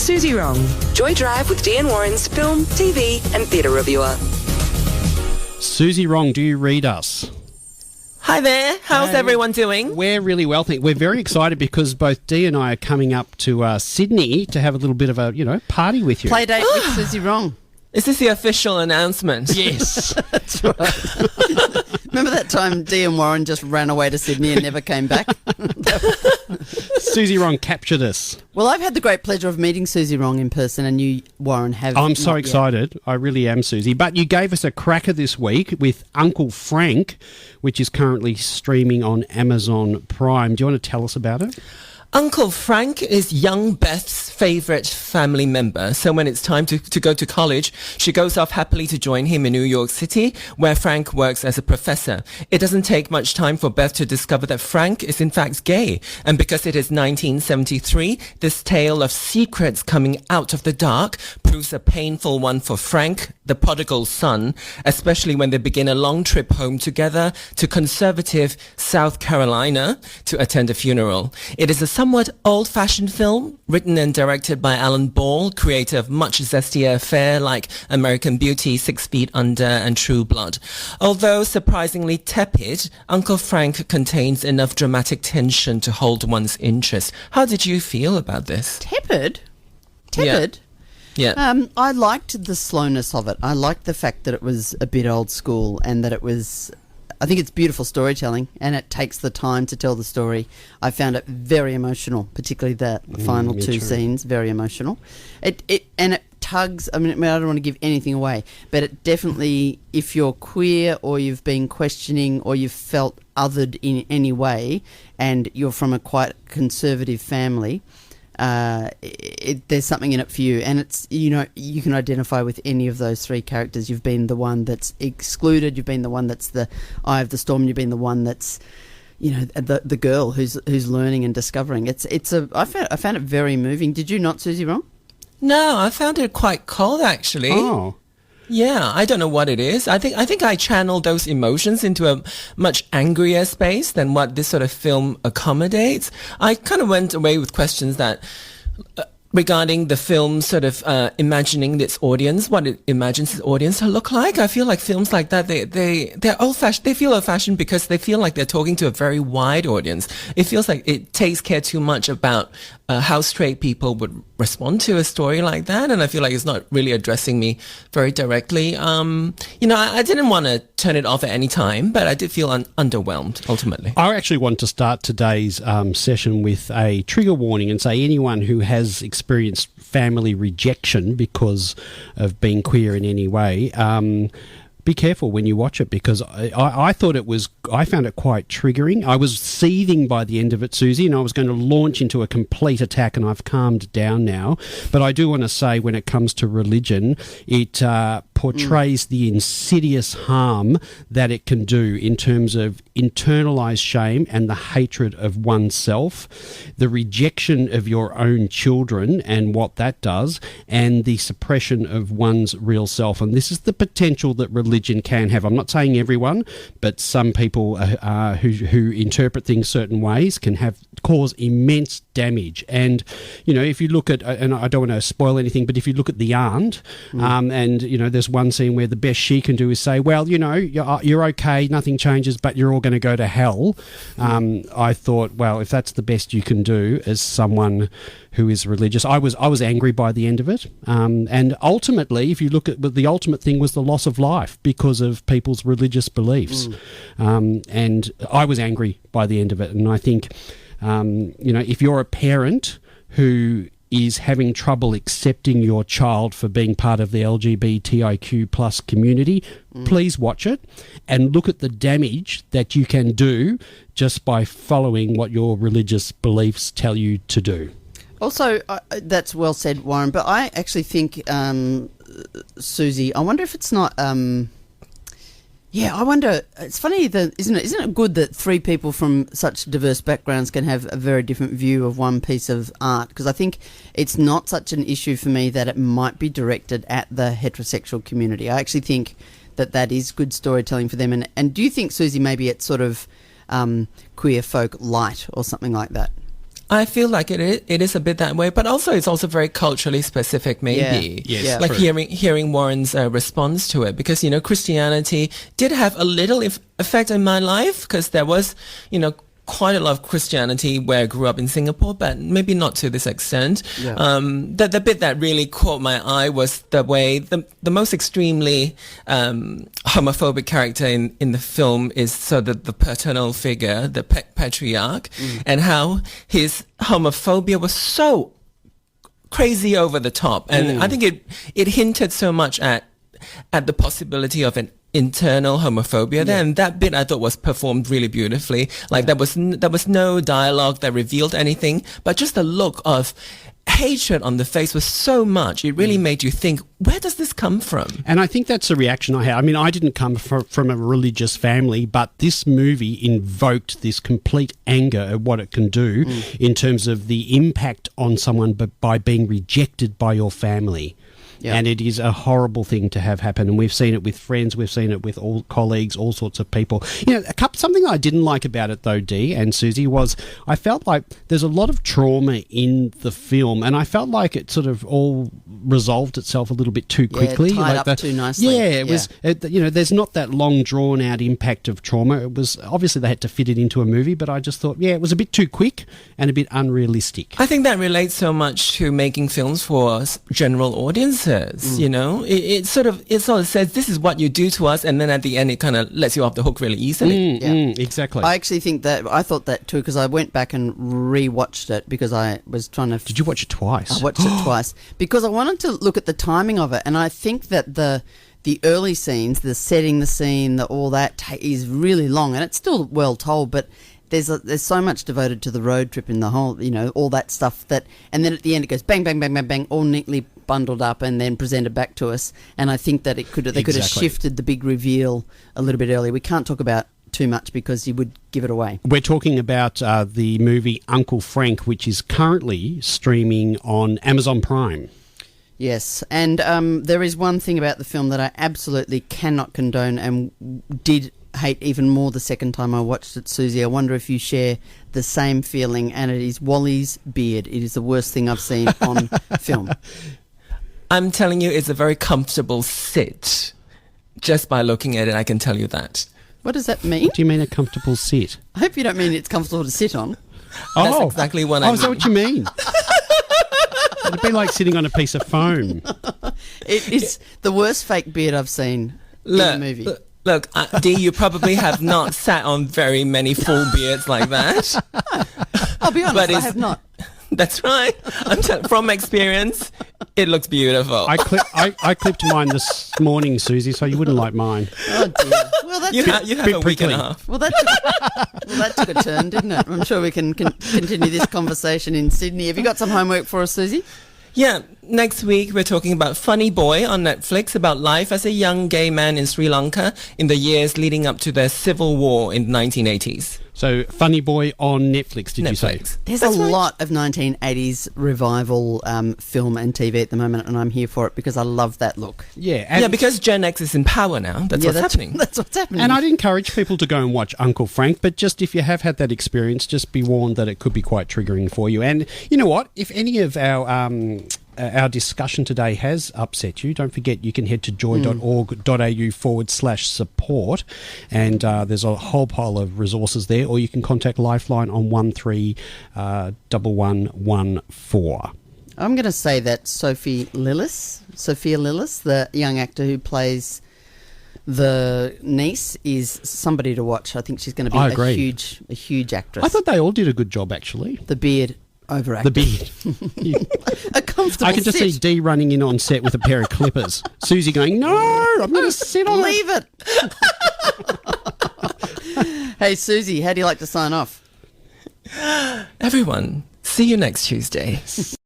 Suzy Wrong, Joy Drive with Dee and Warren's film, TV and theatre reviewer. Suzy Wrong, do you read us? Hi there. How's everyone doing? We're really well, thank you. We're very excited because both Dee and I are coming up to Sydney to have a little bit of a, party with you. Play date with Suzy Wrong. Is this the official announcement? Yes. That's right. Remember that time Dee and Warren just ran away to Sydney and never came back? Suzy Wrong captured us. Well, I've had the great pleasure of meeting Suzy Wrong in person, and you, Warren, have. I'm so not excited. I really am, Suzy. But you gave us a cracker this week with Uncle Frank, which is currently streaming on Amazon Prime. Do you want to tell us about it? Uncle Frank is young Beth's favourite family member, so when it's time to go to college, she goes off happily to join him in New York City, where Frank works as a professor. It doesn't take much time for Beth to discover that Frank is in fact gay, and because it is 1973, this tale of secrets coming out of the dark proves a painful one for Frank, the prodigal son, especially when they begin a long trip home together to conservative South Carolina to attend a funeral. It is a somewhat old-fashioned film, written and directed by Alan Ball, creator of much zestier fare like American Beauty, 6 Feet Under and True Blood. Although surprisingly tepid, Uncle Frank contains enough dramatic tension to hold one's interest. How did you feel about this? Tepid? Tepid? Yeah. I liked the slowness of it. I liked the fact that it was a bit old school and that it was... I think it's beautiful storytelling, and it takes the time to tell the story. I found it very emotional, particularly the final two scenes, very emotional. It tugs. I mean, I don't want to give anything away, but it definitely, if you're queer or you've been questioning or you've felt othered in any way, and you're from a quite conservative family, there's something in it for you, and it's, you can identify with any of those three characters. You've been the one that's excluded, you've been the one that's the eye of the storm, you've been the one that's the girl who's learning and discovering. I found it very moving. Did you not, Suzy Wrong? No, I found it quite cold actually. Oh. Yeah, I don't know what it is. I think I channeled those emotions into a much angrier space than what this sort of film accommodates. I kind of went away with questions that regarding the film sort of imagining its audience, what it imagines its audience to look like. I feel like films like that, they're old-fashioned. They feel old-fashioned because they feel like they're talking to a very wide audience. It feels like it takes care too much about how straight people would respond to a story like that, and I feel like it's not really addressing me very directly. I didn't want to turn it off at any time, but I did feel underwhelmed ultimately. I actually want to start today's session with a trigger warning and say anyone who has experienced family rejection because of being queer in any way, be careful when you watch it, because I found it quite triggering. I was seething by the end of it, Suzy, and I was going to launch into a complete attack, and I've calmed down now. But I do want to say, when it comes to religion, it portrays the insidious harm that it can do in terms of internalized shame and the hatred of oneself, the rejection of your own children and what that does, and the suppression of one's real self. And this is the potential that religion can have. I'm not saying everyone, but some people who interpret things certain ways can cause immense damage. And if you look at, and I don't want to spoil anything, but if you look at the aunt, and there's one scene where the best she can do is say, well, you're okay, nothing changes, but you're all going to go to hell. I thought, well, if that's the best you can do as someone who is religious, I was angry by the end of it. And ultimately, if you look at, the ultimate thing was the loss of life because of people's religious beliefs. And I was angry by the end of it. And I think, if you're a parent who is having trouble accepting your child for being part of the LGBTIQ plus community, please watch it and look at the damage that you can do just by following what your religious beliefs tell you to do. Also, that's well said, Warren, but I actually think, Suzy, I wonder if it's not... I wonder, it's funny, isn't it good that three people from such diverse backgrounds can have a very different view of one piece of art? Because I think it's not such an issue for me that it might be directed at the heterosexual community. I actually think that is good storytelling for them. And do you think, Suzy, maybe it's sort of queer folk light or something like that? I feel like it is a bit that way, but also it's also very culturally specific, maybe. Yeah. Yes, Yeah. Like true. hearing Warren's response to it, because Christianity did have a little effect in my life, because there was quite a lot of Christianity where I grew up in Singapore, but maybe not to this extent. Yeah. The bit that really caught my eye was the way the most extremely homophobic character in the film is the paternal figure, the patriarch, and how his homophobia was so crazy over the top. And I think it hinted so much at the possibility of an internal homophobia there, and that bit I thought was performed really beautifully. Like there was no dialogue that revealed anything, but just the look of hatred on the face was so much. It really made you think, where does this come from? And I think that's the reaction I had. I mean, I didn't come from a religious family, but this movie invoked this complete anger at what it can do in terms of the impact on someone by being rejected by your family. Yeah. And it is a horrible thing to have happen. And we've seen it with friends, we've seen it with all colleagues, all sorts of people. Something I didn't like about it, though, Dee and Susie, was I felt like there's a lot of trauma in the film, and I felt like it sort of all resolved itself a little bit too quickly. Tied like up too nicely. Yeah, it was. There's not that long drawn out impact of trauma. It was obviously they had to fit it into a movie, but I just thought, it was a bit too quick and a bit unrealistic. I think that relates so much to making films for general audiences. It sort of says this is what you do to us, and then at the end it kind of lets you off the hook really easily. Exactly. I actually think that I thought that too, because I went back and rewatched it because I was trying to. Did you watch it twice? I watched it twice because I wanted to look at the timing of it, and I think that the early scenes, the setting the scene, all that is really long, and it's still well told, but. There's so much devoted to the road trip in the whole, all that stuff and then at the end it goes bang, bang, bang, bang, bang, all neatly bundled up and then presented back to us. And I think that they could have shifted the big reveal a little bit earlier. We can't talk about too much because you would give it away. We're talking about the movie Uncle Frank, which is currently streaming on Amazon Prime. Yes, and there is one thing about the film that I absolutely cannot condone and did hate even more the second time I watched it, Susie. I wonder if you share the same feeling, and it is Wally's beard. It is the worst thing I've seen on film. I'm telling you, it's a very comfortable sit. Just by looking at it, I can tell you that. What does that mean? What do you mean a comfortable sit? I hope you don't mean it's comfortable to sit on. That's exactly what I mean. Is that what you mean? It'd be like sitting on a piece of foam. It is the worst fake beard I've seen in a movie. Look, Dee, you probably have not sat on very many full beards like that. I'll be honest, But I it's- have not. That's right. From experience, it looks beautiful. I clipped mine this morning, Susie, so you wouldn't like mine. Oh dear. Well, that's you have bit a week and prickly. a half. well, that took a turn, didn't it? I'm sure we can continue this conversation in Sydney. Have you got some homework for us, Susie? Yeah, next week we're talking about Funny Boy on Netflix, about life as a young gay man in Sri Lanka in the years leading up to the civil war in the 1980s. So, Funny Boy on Netflix, did you say? Netflix. There's That's a right. lot of 1980s revival film and TV at the moment, and I'm here for it because I love that look. Yeah. And, Yeah, because Gen X is in power now. That's what's happening. That's what's happening. and I'd encourage people to go and watch Uncle Frank, but just if you have had that experience, just be warned that it could be quite triggering for you. And you know what? If any of our discussion today has upset you, don't forget you can head to joy.org.au/support, and there's a whole pile of resources there, or you can contact Lifeline on 131114. I'm going to say that Sophia Lillis, the young actor who plays the niece, is somebody to watch. I think she's going to be I a agree. huge actress. I thought they all did a good job, actually. the beard overacted. The beard. A comfortable I could just sit. see Dee running in on set with a pair of clippers. Susie going, "No, I'm going to sit on it." Leave it. Hey, Susie, how do you like to sign off? Everyone, see you next Tuesday.